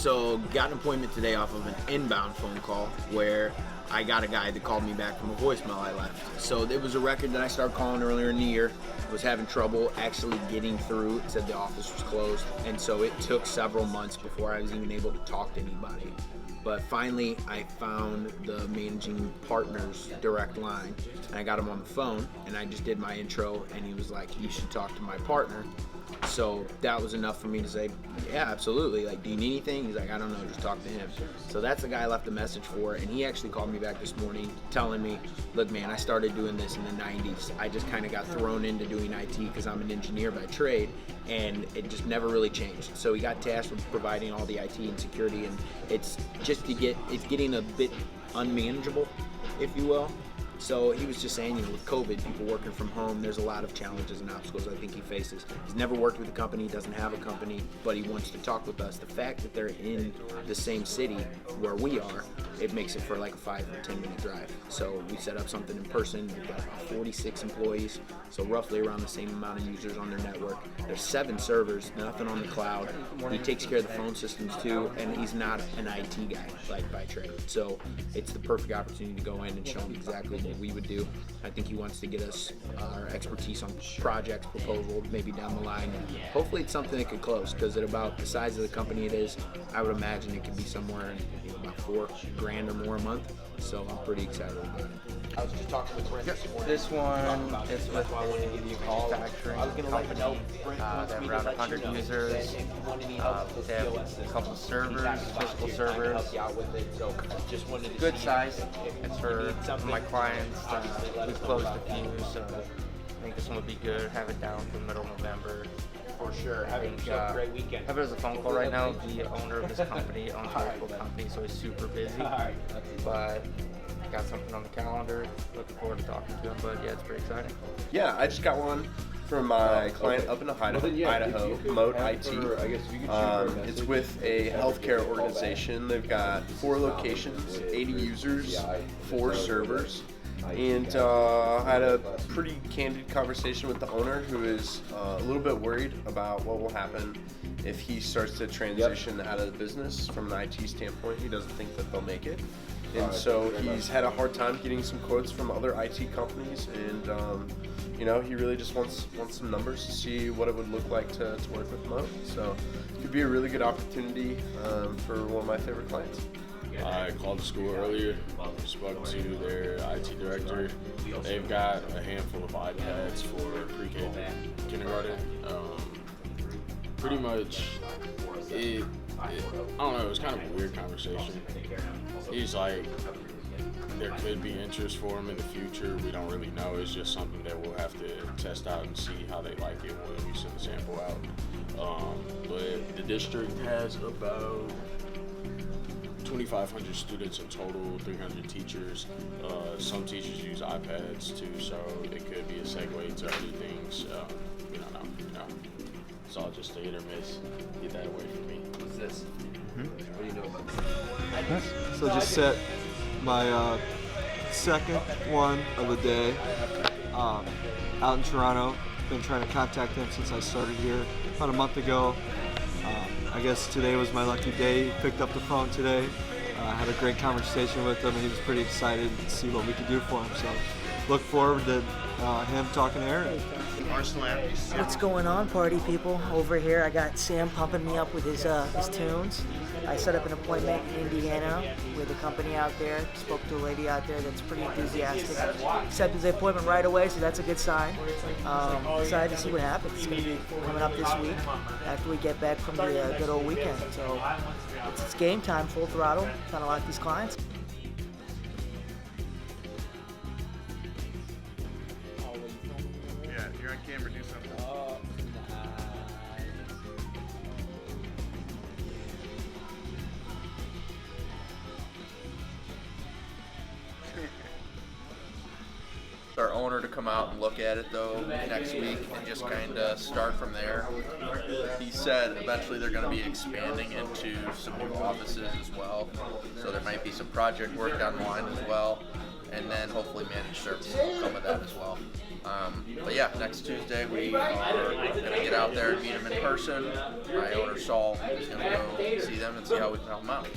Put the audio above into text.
So got an appointment today off of an inbound phone call where I got a guy that called me back from a voicemail I left. So it was a record that I started calling earlier in the year. I was having trouble actually getting through. It said the office was closed. And so it took several months before I was even able to talk to anybody. But finally, I found the managing partner's direct line, and I got him on the phone, and I just did my intro, and he was like, you should talk to my partner. So that was enough for me to say, yeah, absolutely. Like, do you need anything? He's like, I don't know, just talk to him. So that's the guy I left a message for, and he actually called me back this morning telling me, look, man, I started doing this in the 90s. I just kind of got thrown into doing IT because I'm an engineer by trade, and it just never really changed. So he got tasked with providing all the IT and security, and it's getting a bit unmanageable, if you will. So he was just saying, with COVID, people working from home, there's a lot of challenges and obstacles I think he faces. He's never worked with a company, doesn't have a company, but he wants to talk with us. The fact that they're in the same city where we are, it makes it for like a 5 or 10 minute drive. So we set up something in person. We've got about 46 employees, so roughly around the same amount of users on their network. There's 7 servers, nothing on the cloud. He takes care of the phone systems too, and he's not an IT guy like by trade. So it's the perfect opportunity to go in and show him exactly what we would do. I think he wants to get us our expertise on projects, proposal, maybe down the line. Hopefully it's something that could close, because at about the size of the company it is, I would imagine it could be somewhere in about $4,000 or more a month. So I'm pretty excited about it. I was just talking with Brent this morning. This one is with a manufacturing company. They have around 100 users. They have a couple of servers, physical servers. Good size. It's for my clients. We've closed a few, so I think this one would be good. Have it down for middle of November. For sure. Having a great weekend. Have it as a phone call right now. The owner of this company owns multiple companies, so he's super busy. But I got something on the calendar. Looking forward to talking to him. But yeah, it's pretty exciting. Yeah, I just got one from my client up in Idaho, Moat IT. It's with a healthcare organization. They've got 4 locations, 80 users, 4 servers. And I had a pretty candid conversation with the owner, who is a little bit worried about what will happen if he starts to transition out of the business from an IT standpoint. He doesn't think that they'll make it. And so he's had a hard time getting some quotes from other IT companies, and he really just wants some numbers to see what it would look like to work with Mo. So it could be a really good opportunity for one of my favorite clients. I called the school earlier, spoke to their IT director. They've got a handful of iPads for pre-K to kindergarten. Pretty much, I don't know, it was kind of a weird conversation. He's like, there could be interest for him in the future. We don't really know. It's just something that we'll have to test out and see how they like it when we send the sample out. But the district has about 2,500 students in total, 300 teachers. Some teachers use iPads too, so it could be a segue to other things. We don't know. It's all just a hit or miss. Get that away from me. What's this? What do you know about this? So just set my second one of the day out in Toronto. Been trying to contact him since I started here about a month ago. I guess today was my lucky day. He picked up the phone today. I had a great conversation with him, and he was pretty excited to see what we could do for him. So look forward to him talking to Aaron. What's going on, party people? Over here, I got Sam pumping me up with his tunes. I set up an appointment in Indiana with a company out there. Spoke to a lady out there that's pretty enthusiastic. Accepted the appointment right away, so that's a good sign. Excited to see what happens. It's going to be coming up this week after we get back from the good old weekend. So it's game time, full throttle. Kind of like these clients. Yeah, you're on camera, do something. Our owner to come out and look at it though next week and just kind of start from there. He said eventually they're going to be expanding into some new offices as well, so there might be some project work down the line as well, and then hopefully managed services will come with that as well. But yeah, next Tuesday we are going to get out there and meet them in person. My owner Saul is going to go see them and see how we can help them out.